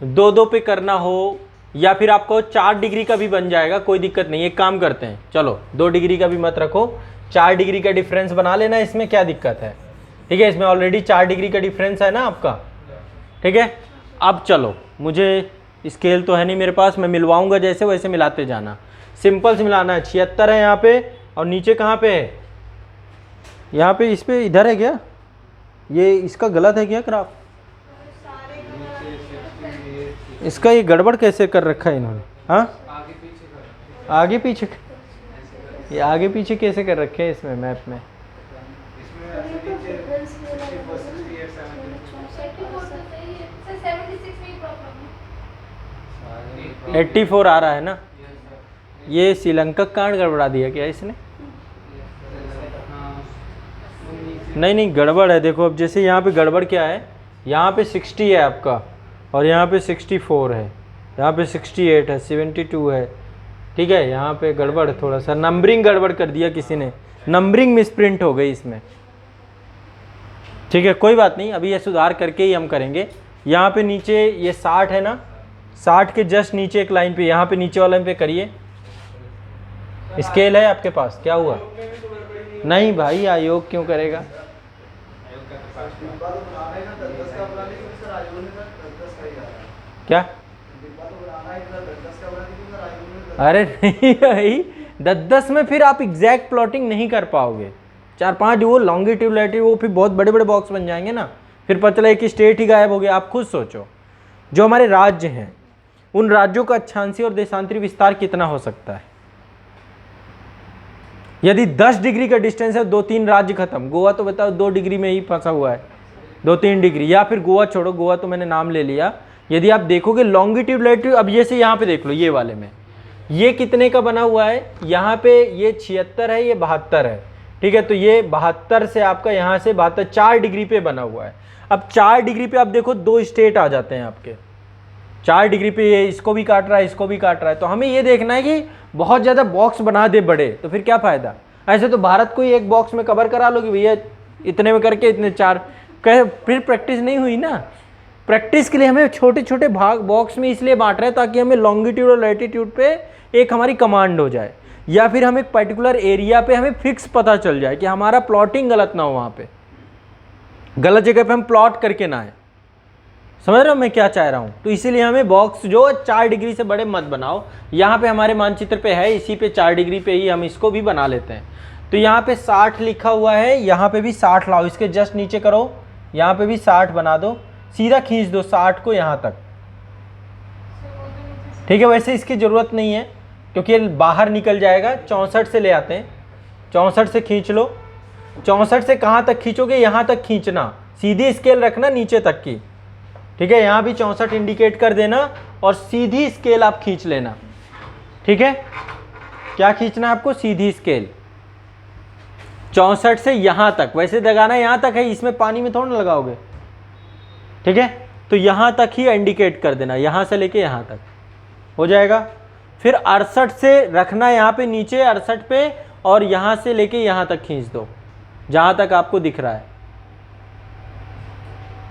Speaker 1: 2-2 पे करना हो या फिर आपको 4 डिग्री का भी बन जाएगा, कोई दिक्कत नहीं। एक काम करते हैं, चलो 2 डिग्री का भी मत रखो, 4 डिग्री का डिफरेंस बना लेना, इसमें क्या दिक्कत है, ठीक है। इसमें ऑलरेडी 4 डिग्री का डिफरेंस है ना आपका, ठीक है। अब चलो, मुझे स्केल तो है नहीं मेरे पास, मैं मिलवाऊंगा जैसे वैसे मिलाते जाना। सिंपल से मिलाना है। 76 है यहाँ पे, और नीचे कहाँ पे है, यहाँ पे, इस पे इधर है क्या, ये इसका गलत है क्या ग्राफ, इसका ये गड़बड़ कैसे कर रखा है इन्होंने, हाँ आगे पीछे, ये आगे पीछे कैसे कर रखे हैं इसमें मैप में। 84 आ रहा है ना, ये श्रीलंका कांड गड़बड़ा दिया क्या इसने, नहीं गड़बड़ है। देखो अब जैसे यहाँ पे गड़बड़ क्या है, यहाँ पे 60 है आपका, और यहाँ पे 64 है, यहाँ पे 68 है, 72 है, ठीक है। यहाँ पे गड़बड़, थोड़ा सा नंबरिंग गड़बड़ कर दिया किसी ने, नंबरिंग मिसप्रिंट हो गई इसमें, ठीक है। कोई बात नहीं, अभी ये सुधार करके ही हम करेंगे। यहाँ पे नीचे ये 60 है ना, 60 के जस्ट नीचे एक लाइन पे, यहाँ पे नीचे वाले पे करिए। स्केल है आपके पास, क्या हुआ, नहीं भाई आयोग क्यों करेगा, क्या, अरे नहीं भाई 10-10 में फिर आप एग्जैक्ट प्लॉटिंग नहीं कर पाओगे। 4-5 वो लॉन्गिट्यूड लैटिट्यूड, वो फिर बहुत बड़े बड़े बॉक्स बन जाएंगे ना, फिर पता चला एक स्टेट ही गायब हो गया। आप खुद सोचो, जो हमारे राज्य हैं उन राज्यों का अक्षांशीय और देशांतरी विस्तार कितना हो सकता है। यदि 10 डिग्री का डिस्टेंस है, 2-3 राज्य खत्म। गोवा तो बताओ 2 डिग्री में ही फंसा हुआ है, 2-3 डिग्री, या फिर गोवा छोड़ो, गोवा तो मैंने नाम ले लिया। यदि आप देखोगे लॉन्गिट्यूड लैटिट्यूड, अब ये से यहाँ पे देख लो, ये वाले में ये कितने का बना हुआ है, यहाँ पे ये 76 है, ये 72 है, ठीक है। तो ये 72 से आपका यहाँ से 72, 4 डिग्री पे बना हुआ है। अब 4 डिग्री पे आप देखो 2 स्टेट आ जाते हैं आपके, 4 डिग्री पे ये इसको भी काट रहा है, इसको भी काट रहा है। तो हमें ये देखना है कि बहुत ज़्यादा बॉक्स बना दे बड़े, तो फिर क्या फ़ायदा। ऐसे तो भारत को ही एक बॉक्स में कवर करा लो कि भैया इतने में करके इतने 4, फिर प्रैक्टिस नहीं हुई ना। प्रैक्टिस के लिए हमें छोटे छोटे भाग बॉक्स में इसलिए बांट रहे हैं ताकि हमें लॉन्गिट्यूड और लैटिट्यूड पे एक हमारी कमांड हो जाए, या फिर हम एक पर्टिकुलर एरिया पे हमें फिक्स पता चल जाए कि हमारा प्लॉटिंग गलत ना हो, वहाँ पे गलत जगह पे हम प्लॉट करके ना आए। समझ रहे हो मैं क्या चाह रहा हूँ। तो इसीलिए हमें बॉक्स जो 4 डिग्री से बड़े मत बनाओ। यहाँ पे हमारे मानचित्र पे है, इसी पे 4 डिग्री पे ही हम इसको भी बना लेते हैं। तो यहाँ पे 60 लिखा हुआ है, यहाँ पे भी 60 लाओ, इसके जस्ट नीचे करो, यहाँ पे भी 60 बना दो, सीधा खींच दो 60 को यहाँ तक, ठीक है। वैसे इसकी ज़रूरत नहीं है क्योंकि ये बाहर निकल जाएगा। 64 से ले आते हैं, 64 से खींच लो। 64 से कहाँ तक खींचोगे, यहाँ तक खींचना, सीधी स्केल रखना नीचे तक की, ठीक है। यहाँ भी 64 इंडिकेट कर देना और सीधी स्केल आप खींच लेना, ठीक है। क्या खींचना आपको, सीधी स्केल 64 से यहाँ तक। वैसे लगाना यहाँ तक है, इसमें पानी में थोड़ा लगाओगे, ठीक है। तो यहाँ तक ही इंडिकेट कर देना, यहाँ से लेके यहाँ तक हो जाएगा। फिर 68 से रखना यहाँ पे नीचे 68 पे, और यहाँ से लेके यहाँ तक खींच दो जहाँ तक आपको दिख रहा है।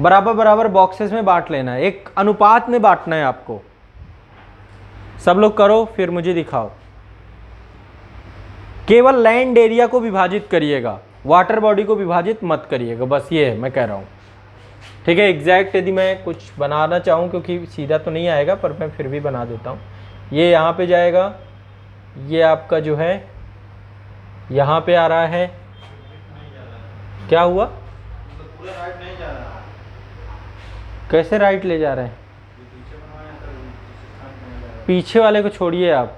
Speaker 1: बराबर बराबर बॉक्सेस में बांट लेना है, एक अनुपात में बांटना है आपको। सब लोग करो, फिर मुझे दिखाओ। केवल लैंड एरिया को विभाजित करिएगा, वाटर बॉडी को विभाजित मत करिएगा, बस ये मैं कह रहा हूँ, ठीक है। एग्जैक्ट यदि मैं कुछ बनाना चाहूँ, क्योंकि सीधा तो नहीं आएगा, पर मैं फिर भी बना देता हूँ। ये यहाँ पे जाएगा, ये आपका जो है यहाँ पे आ रहा है, क्या हुआ, कैसे राइट ले जा रहे हैं, पीछे वाले को छोड़िए, आप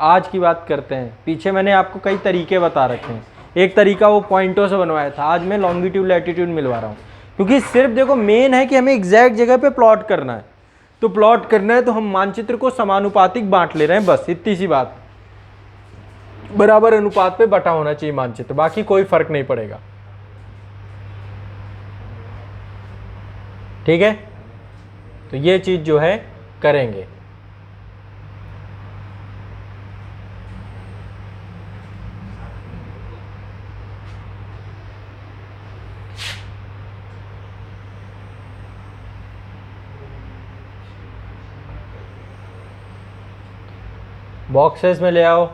Speaker 1: आज की बात करते हैं। पीछे मैंने आपको कई तरीके बता रखे हैं। एक तरीका वो पॉइंटों से बनवाया था, आज मैं लॉन्गिट्यूड लैटिट्यूड मिलवा रहा हूँ, क्योंकि सिर्फ देखो मेन है कि हमें एग्जैक्ट जगह पे प्लॉट करना है। तो प्लॉट करना है तो हम मानचित्र को समानुपातिक बांट ले रहे हैं, बस इतनी सी बात। बराबर अनुपात पे बटा होना चाहिए मानचित्र, बाकी कोई फर्क नहीं पड़ेगा। ठीक है, तो ये चीज जो है करेंगे। बॉक्सेस में ले आओ।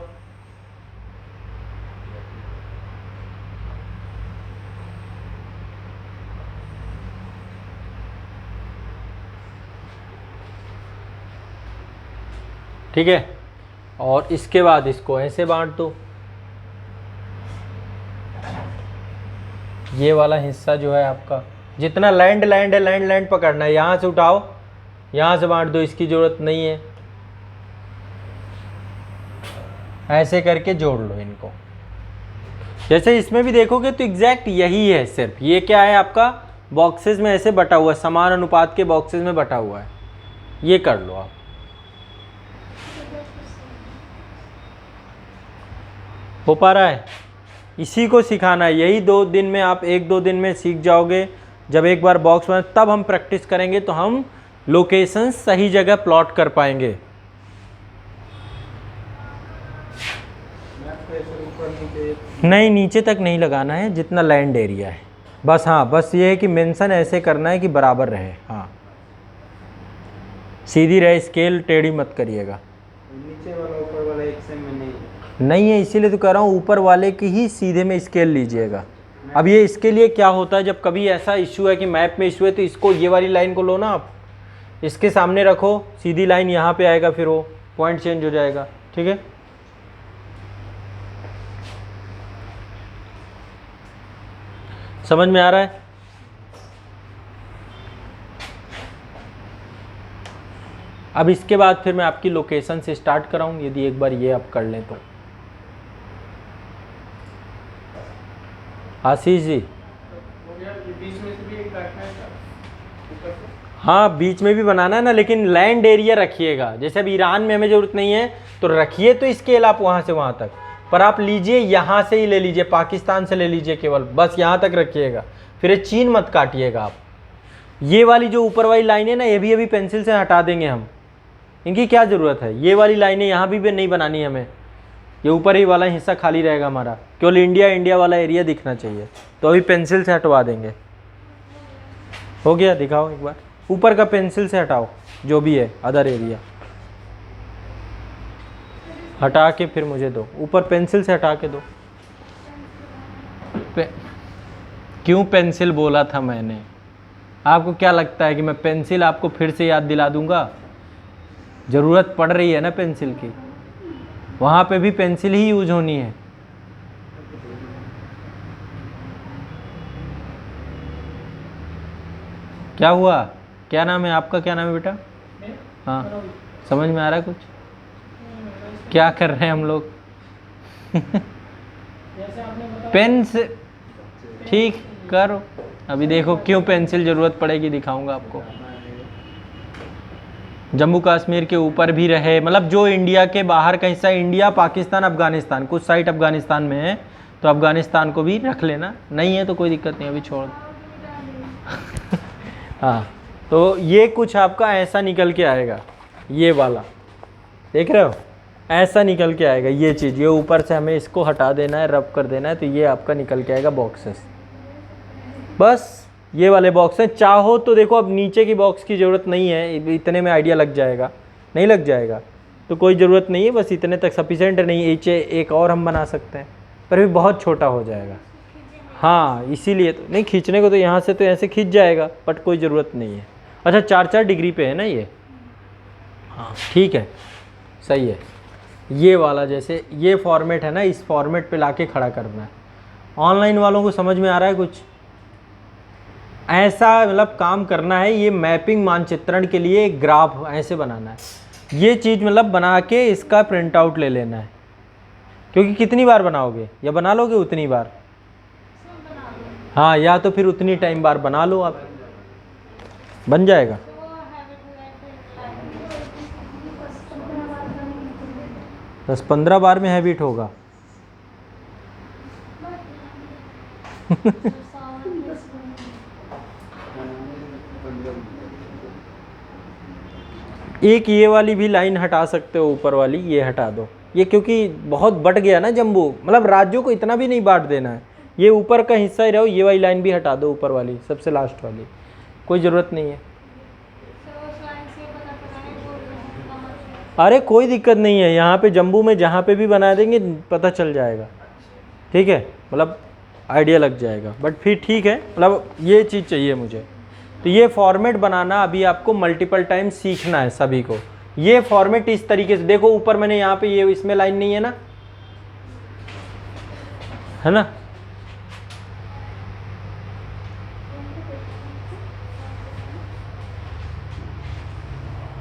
Speaker 1: ठीक है, और इसके बाद इसको ऐसे बांट दो। ये वाला हिस्सा जो है आपका, जितना लैंड लैंड है, लैंड लैंड पकड़ना है, यहां से उठाओ, यहां से बांट दो, इसकी जरूरत नहीं है। ऐसे करके जोड़ लो इनको। जैसे इसमें भी देखोगे तो एग्जैक्ट यही है, सिर्फ ये क्या है आपका बॉक्सेस में ऐसे बटा हुआ है, समान अनुपात के बॉक्सेस में बटा हुआ है। ये कर लो आप। हो पा रहा है? इसी को सिखाना है। यही 2 दिन में आप 1-2 दिन में सीख जाओगे। जब एक बार बॉक्स बने तब हम प्रैक्टिस करेंगे, तो हम लोकेशन सही जगह प्लॉट कर पाएंगे। नहीं, नीचे तक नहीं लगाना है, जितना लैंड एरिया है बस। हाँ, बस ये है कि मेंशन ऐसे करना है कि बराबर रहे। हाँ, सीधी रहे, स्केल टेढ़ी मत करिएगा।
Speaker 2: नीचे वाला ऊपर वाला एक सेम में
Speaker 1: नहीं है, इसीलिए तो कह रहा हूँ ऊपर वाले की ही सीधे में स्केल लीजिएगा। अब ये इसके लिए क्या होता है, जब कभी ऐसा इशू है कि मैप में इशू है, तो इसको ये वाली लाइन को लो ना आप, इसके सामने रखो, सीधी लाइन यहाँ पे आएगा, फिर वो पॉइंट चेंज हो जाएगा। ठीक है, समझ में आ रहा है? अब इसके बाद फिर मैं आपकी लोकेशन से स्टार्ट कराऊं, यदि एक बार ये आप कर लें तो। आशीष जी, हाँ बीच में भी बनाना है ना, लेकिन लैंड एरिया रखिएगा। जैसे अब ईरान में हमें ज़रूरत नहीं है तो रखिए तो स्केल आप वहाँ से वहाँ तक, पर आप लीजिए यहाँ से ही ले लीजिए, पाकिस्तान से ले लीजिए केवल, बस यहाँ तक रखिएगा। फिर ये चीन मत काटिएगा आप। ये वाली जो ऊपर वाली लाइनें ना, ये भी अभी पेंसिल से हटा देंगे हम, इनकी क्या ज़रूरत है। ये वाली लाइनें यहाँ भी नहीं बनानी हमें, ये ऊपर ही वाला हिस्सा खाली रहेगा हमारा, केवल इंडिया इंडिया वाला एरिया दिखना चाहिए, तो अभी पेंसिल से हटवा देंगे। हो गया, दिखाओ एक बार, ऊपर का पेंसिल से हटाओ जो भी है अदर एरिया, हटा के फिर मुझे दो, ऊपर पेंसिल से हटा के दो। क्यों पेंसिल बोला था मैंने? आपको क्या लगता है कि मैं पेंसिल आपको फिर से याद दिला दूंगा? ज़रूरत पड़ रही है ना पेंसिल की, वहाँ पे भी पेंसिल ही यूज होनी है। क्या हुआ? क्या नाम है आपका? क्या नाम है बेटा? हाँ, समझ में आ रहा है कुछ? क्या कर रहे हैं हम लोग? पेन से ठीक करो। अभी देखो क्यों पेंसिल ज़रूरत पड़ेगी, दिखाऊंगा आपको। जम्मू कश्मीर के ऊपर भी रहे, मतलब जो इंडिया के बाहर का हिस्सा, इंडिया, पाकिस्तान, अफगानिस्तान, कुछ साइट अफगानिस्तान में है तो अफगानिस्तान को भी रख लेना, नहीं है तो कोई दिक्कत नहीं, अभी छोड़। हाँ, तो ये कुछ आपका ऐसा निकल के आएगा, ये वाला देख रहे हो, ऐसा निकल के आएगा ये चीज़। ये ऊपर से हमें इसको हटा देना है, रब कर देना है, तो ये आपका निकल के आएगा बॉक्सेस। बस ये वाले बॉक्स हैं। चाहो तो देखो, अब नीचे की बॉक्स की ज़रूरत नहीं है, इतने में आइडिया लग जाएगा, नहीं लग जाएगा तो कोई ज़रूरत नहीं है, बस इतने तक सफिशेंट नहीं। एक और हम बना सकते हैं, पर भी बहुत छोटा हो जाएगा। हाँ, इसीलिए तो नहीं खींचने को, तो यहाँ से तो ऐसे खींच जाएगा, बट कोई ज़रूरत नहीं है। अच्छा, 4-4 डिग्री पे है ना ये? हाँ ठीक है, सही है। ये वाला जैसे ये फॉर्मेट है ना, इस फॉर्मेट पे लाके खड़ा करना है। ऑनलाइन वालों को समझ में आ रहा है कुछ? ऐसा मतलब काम करना है। ये मैपिंग मानचित्रण के लिए एक ग्राफ ऐसे बनाना है। ये चीज़ मतलब बना के इसका प्रिंट आउट ले लेना है, क्योंकि कितनी बार बनाओगे या बना लोगे उतनी बार। हाँ, या तो फिर उतनी टाइम बार बना लो आप, बन जाएगा। 10-15 बार में हैबिट होगा। एक ये वाली भी लाइन हटा सकते हो, ऊपर वाली ये हटा दो, ये क्योंकि बहुत बट गया ना जम्बू, मतलब राज्यों को इतना भी नहीं बांट देना है, ये ऊपर का हिस्सा ही रहो। ये वाली लाइन भी हटा दो, ऊपर वाली सबसे लास्ट वाली, कोई ज़रूरत नहीं है। अरे कोई दिक्कत नहीं है, यहाँ पे जम्बू में जहाँ पे भी बना देंगे पता चल जाएगा, ठीक है, मतलब आइडिया लग जाएगा। बट फिर ठीक है, मतलब ये चीज़ चाहिए मुझे। तो ये फॉर्मेट बनाना अभी आपको मल्टीपल टाइम सीखना है सभी को। ये फॉर्मेट इस तरीके से देखो, ऊपर मैंने यहाँ पे ये इसमें लाइन नहीं है ना, है ना,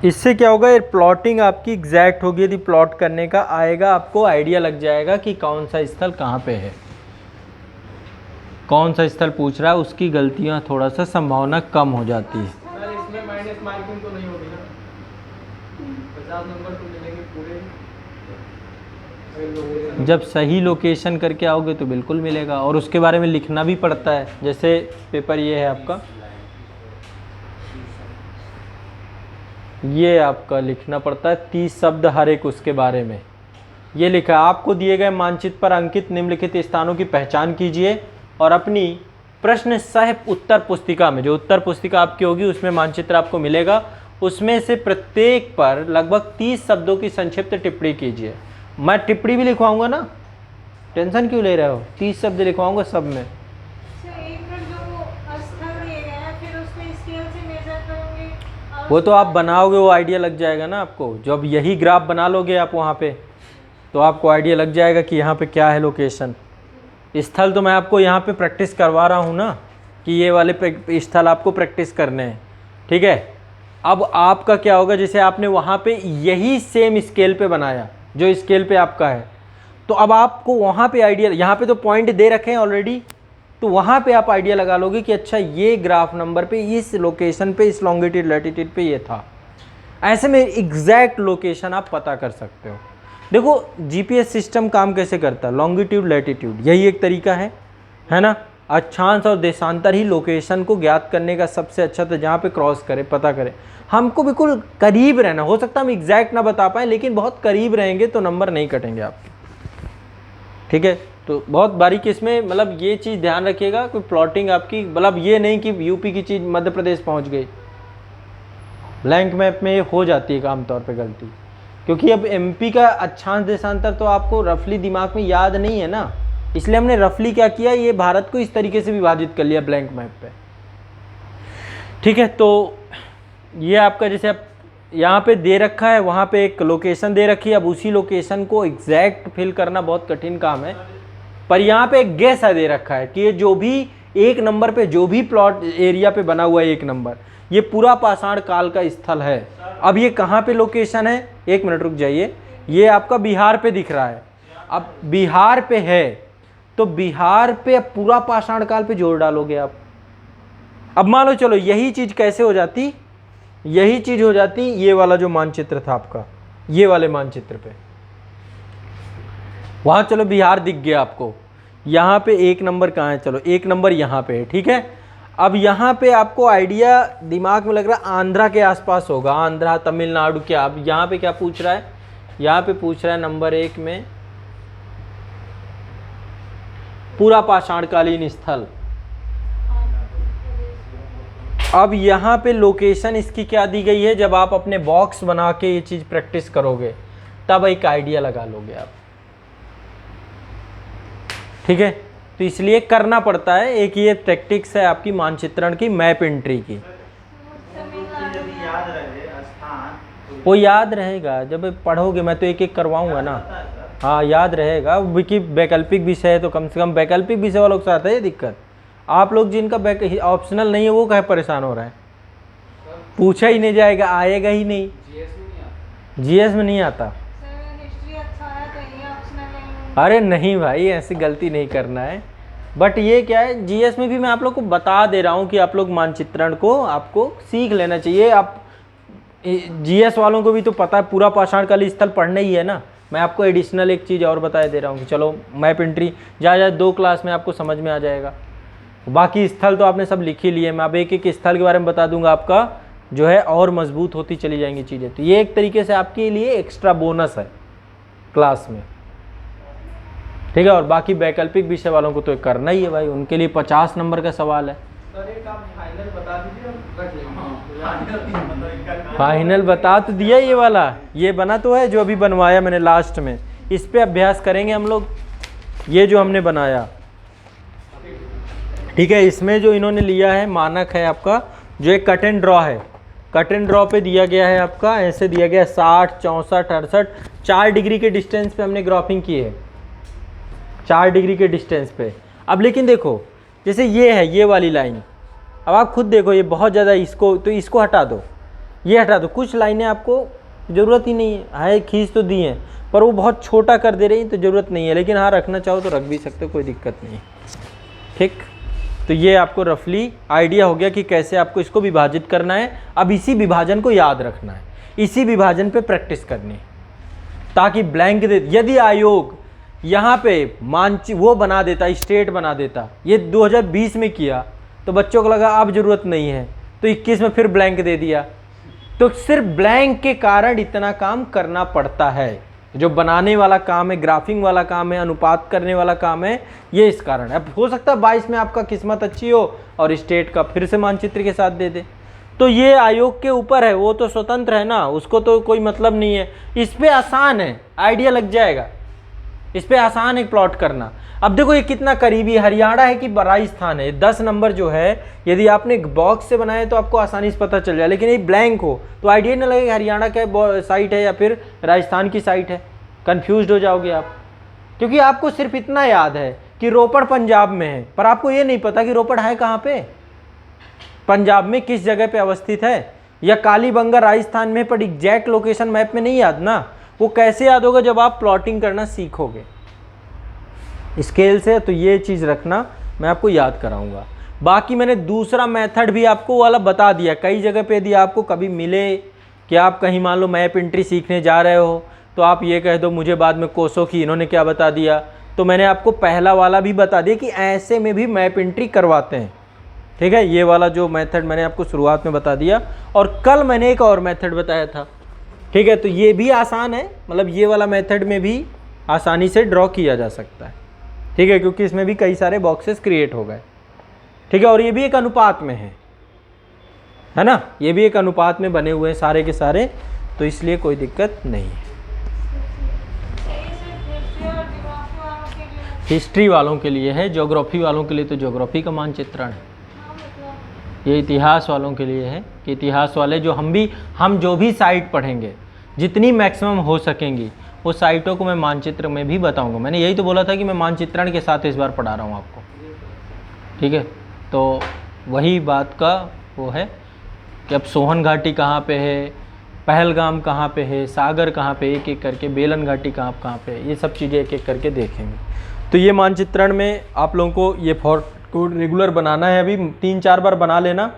Speaker 1: इससे क्या होगा, ये प्लॉटिंग आपकी एग्जैक्ट होगी। यदि प्लॉट करने का आएगा आपको आइडिया लग जाएगा कि कौन सा स्थल कहाँ पे है, कौन सा स्थल पूछ रहा है, उसकी गलतियाँ थोड़ा सा संभावना कम हो जाती है।
Speaker 2: इसमें माइनस मार्किंग तो नहीं होगी ना, 50 नंबर तो मिलेंगे पूरे।
Speaker 1: जब सही लोकेशन करके आओगे तो बिल्कुल मिलेगा, और उसके बारे में लिखना भी पड़ता है। जैसे पेपर ये है आपका, ये आपका लिखना पड़ता है 30 शब्द हर एक उसके बारे में। ये लिखा है, आपको दिए गए मानचित्र पर अंकित निम्नलिखित स्थानों की पहचान कीजिए और अपनी प्रश्न सह उत्तर पुस्तिका में, जो उत्तर पुस्तिका आपकी होगी उसमें मानचित्र आपको मिलेगा, उसमें से प्रत्येक पर लगभग 30 शब्दों की संक्षिप्त टिप्पणी कीजिए। मैं टिप्पणी भी लिखवाऊंगा ना, टेंशन क्यों ले रहे हो, 30 शब्द लिखवाऊंगा सब में। वो तो आप बनाओगे, वो आइडिया लग जाएगा ना आपको। जब यही ग्राफ बना लोगे आप वहाँ पे, तो आपको आइडिया लग जाएगा कि यहाँ पे क्या है लोकेशन। स्थल तो मैं आपको यहाँ पे प्रैक्टिस करवा रहा हूँ ना, कि ये वाले स्थल आपको प्रैक्टिस करने हैं, ठीक है। अब आपका क्या होगा, जैसे आपने वहाँ पे यही सेम स्केल पे बनाया जो स्केल पे आपका है, तो अब आपको वहाँ पे आइडिया, यहाँ पे तो पॉइंट दे रखे हैं ऑलरेडी, तो वहाँ पे आप आइडिया लगा लोगे कि अच्छा ये ग्राफ नंबर पे इस लोकेशन पे इस लॉन्गिट्यूड लैटिट्यूड पे ये था। ऐसे में एग्जैक्ट लोकेशन आप पता कर सकते हो। देखो जीपीएस सिस्टम काम कैसे करता है, लॉन्गिट्यूड लैटिट्यूड यही एक तरीका है ना। अक्षांश और देशांतर ही लोकेशन को ज्ञात करने का सबसे अच्छा था, जहाँ पे क्रॉस करे पता करें। हमको बिल्कुल करीब रहना, हो सकता है हम एग्जैक्ट ना बता पाएँ, लेकिन बहुत करीब रहेंगे तो नंबर नहीं कटेंगे आपके, ठीक है। तो बहुत बारीकी इसमें, मतलब ये चीज़ ध्यान रखिएगा, कोई प्लॉटिंग आपकी, मतलब ये नहीं कि यूपी की चीज़ मध्य प्रदेश पहुंच गई। ब्लैंक मैप में ये हो जाती है आमतौर पे गलती, क्योंकि अब एमपी का अक्षांश देशांतर तो आपको रफली दिमाग में याद नहीं है ना, इसलिए हमने रफली क्या किया, ये भारत को इस तरीके से विभाजित कर लिया ब्लैंक मैप पे, ठीक है। तो ये आपका जैसे आप यहाँ पे दे रखा है, वहाँ पे एक लोकेशन दे रखी है, अब उसी लोकेशन को एग्जैक्ट फिल करना बहुत कठिन काम है, पर यहाँ पे एक गेस दे रखा है कि ये जो भी एक नंबर पे जो भी प्लॉट एरिया पे बना हुआ है एक नंबर, ये पूरा पाषाण काल का स्थल है। अब ये कहाँ पे लोकेशन है, एक मिनट रुक जाइए, ये आपका बिहार पे दिख रहा है। अब बिहार पे है तो बिहार पे पूरा पाषाण काल पे जोड़ डालोगे आप। अब मान लो चलो यही चीज़ कैसे हो जाती, यही चीज़ हो जाती ये वाला जो मानचित्र था आपका, ये वाले मानचित्र पे, वहाँ चलो बिहार दिख गया आपको, यहाँ पे एक नंबर कहाँ है, चलो एक नंबर यहाँ पे है, ठीक है। अब यहाँ पे आपको आइडिया दिमाग में लग रहा है आंध्रा के आसपास होगा, आंध्रा तमिलनाडु क्या। अब यहाँ पे क्या पूछ रहा है, यहाँ पे पूछ रहा है नंबर 1 में पूरा पाषाणकालीन स्थल। अब यहाँ पे लोकेशन इसकी क्या दी गई है, जब आप अपने बॉक्स बना के ये चीज़ प्रैक्टिस करोगे तब एक आइडिया लगा लोगे आप, ठीक है। तो इसलिए करना पड़ता है, एक ये टैक्टिक्स है आपकी मानचित्रण की, मैप एंट्री की।
Speaker 2: यदि याद रहे स्थान,
Speaker 1: वो याद रहेगा जब पढ़ोगे, मैं तो एक एक करवाऊंगा ना, हाँ याद रहेगा। विकी वैकल्पिक विषय है तो कम से कम वैकल्पिक विषय वालों के साथ है ये दिक्कत। आप लोग जिनका ऑप्शनल नहीं है वो कहे परेशान हो रहा है, पूछा ही नहीं जाएगा, आएगा ही नहीं। जीएस में नहीं आता।
Speaker 3: हिस्ट्री अच्छा है तो ये ऑप्शनल है।
Speaker 1: अरे नहीं भाई, ऐसी गलती नहीं करना है। बट ये क्या है, जीएस में भी मैं आप लोग को बता दे रहा हूँ कि आप लोग मानचित्रण को आपको सीख लेना चाहिए। आप जीएस वालों को भी तो पता है पूरा पाषाण कालीन स्थल पढ़ना ही है ना। मैं आपको एडिशनल एक चीज़ और बता दे रहा हूँ कि चलो मैप एंट्री जा 2 क्लास में आपको समझ में आ जाएगा। बाकी स्थल तो आपने सब लिख ही लिए। मैं अब एक एक स्थल के बारे में बता दूंगा, आपका जो है और मजबूत होती चली जाएंगी चीज़ें। तो ये एक तरीके से आपके लिए एक्स्ट्रा बोनस है क्लास में, ठीक है। और बाकी वैकल्पिक विषय वालों को तो करना ही है भाई, उनके लिए 50 नंबर का सवाल है।
Speaker 2: सर एक आप फाइनल बता दीजिए, हम रख लेंगे।
Speaker 1: फाइनल बता तो दिया, ये वाला ये बना तो है जो अभी बनवाया मैंने लास्ट में, इस पे अभ्यास करेंगे हम लोग। ये जो हमने बनाया, ठीक है, इसमें जो इन्होंने लिया है मानक है आपका, जो एक कट एंड ड्रॉ है। कट एंड ड्रॉ पे दिया गया है आपका, ऐसे दिया गया है 60, 64, 68, 4 डिग्री के डिस्टेंस पे हमने ग्राफिंग की है, 4 डिग्री के डिस्टेंस पे। अब लेकिन देखो, जैसे ये है ये वाली लाइन, अब आप खुद देखो ये बहुत ज़्यादा, इसको हटा दो, ये हटा दो। कुछ लाइनें आपको ज़रूरत ही नहीं है, खींच तो दी हैं पर वो बहुत छोटा कर दे रही हैं तो ज़रूरत नहीं है। लेकिन हाँ, रखना चाहो तो रख भी सकते हो, कोई दिक्कत नहीं है, ठीक। तो ये आपको रफली आइडिया हो गया कि कैसे आपको इसको विभाजित करना है। अब इसी विभाजन को याद रखना है, इसी विभाजन पे प्रैक्टिस करनी है, ताकि ब्लैंक दे। यदि आयोग यहाँ पे वो बना देता, स्टेट बना देता, ये 2020 में किया तो बच्चों को लगा अब ज़रूरत नहीं है, तो 21 में फिर ब्लैंक दे दिया। तो सिर्फ ब्लैंक के कारण इतना काम करना पड़ता है। जो बनाने वाला काम है, ग्राफिंग वाला काम है, अनुपात करने वाला काम है, ये इस कारण है। अब हो सकता है 22 में आपका किस्मत अच्छी हो और स्टेट का फिर से मानचित्र के साथ दे दे, तो ये आयोग के ऊपर है, वो तो स्वतंत्र है ना, उसको तो कोई मतलब नहीं है। इस पे आसान है, आइडिया लग जाएगा, इस पे आसान है प्लॉट करना। अब देखो ये कितना करीबी हरियाणा है कि राजस्थान है। 10 नंबर जो है, यदि आपने बॉक्स से बनाए तो आपको आसानी से पता चल जाए, लेकिन ये ब्लैंक हो तो आइडिया नहीं लगेगा हरियाणा का साइट है या फिर राजस्थान की साइट है, कंफ्यूज हो जाओगे आप। क्योंकि आपको सिर्फ इतना याद है कि रोपड़ पंजाब में है, पर आपको ये नहीं पता कि रोपड़ है कहाँ पे, पंजाब में किस जगह पे अवस्थित है, या कालीबंगा राजस्थान में, पर एग्जैक्ट लोकेशन मैप में नहीं याद ना। वो कैसे याद होगा जब आप प्लॉटिंग करना सीखोगे स्केल से। तो ये चीज़ रखना, मैं आपको याद कराऊंगा। बाकी मैंने दूसरा मेथड भी आपको वाला बता दिया। कई जगह पे यदि आपको कभी मिले कि आप कहीं मान लो मैप एंट्री सीखने जा रहे हो, तो आप ये कह दो मुझे बाद में कोसो की इन्होंने क्या बता दिया, तो मैंने आपको पहला वाला भी बता दिया कि ऐसे में भी मैप एंट्री करवाते हैं, ठीक है। ये वाला जो मेथड मैंने आपको शुरुआत में बता दिया, और कल मैंने एक और मेथड बताया था, ठीक है। तो ये भी आसान है, मतलब ये वाला मेथड में भी आसानी से ड्रॉ किया जा सकता है, ठीक है, क्योंकि इसमें भी कई सारे बॉक्सेस क्रिएट हो गए, ठीक है। और ये भी एक अनुपात में है ना, ये भी एक अनुपात में बने हुए हैं सारे के सारे, तो इसलिए कोई दिक्कत नहीं है। हिस्ट्री वालों के लिए है, ज्योग्राफी वालों के लिए तो ज्योग्राफी का मानचित्रण है। ये इतिहास वालों के लिए है कि इतिहास वाले जो हम जो भी साइट पढ़ेंगे, जितनी मैक्सिमम हो सकेंगी वो साइटों को मैं मानचित्र में भी बताऊंगा। मैंने यही तो बोला था कि मैं मानचित्रण के साथ इस बार पढ़ा रहा हूँ आपको, ठीक है। तो वही बात का वो है कि अब सोहन घाटी कहाँ पे है, पहलगाम कहाँ पे है, सागर कहाँ पे, एक एक करके बेलन घाटी कहाँ पे है, ये सब चीज़ें एक एक करके देखेंगे। तो ये मानचित्रण में आप लोगों को ये फॉर्ट को रेगुलर बनाना है, अभी 3-4 बार बना लेना,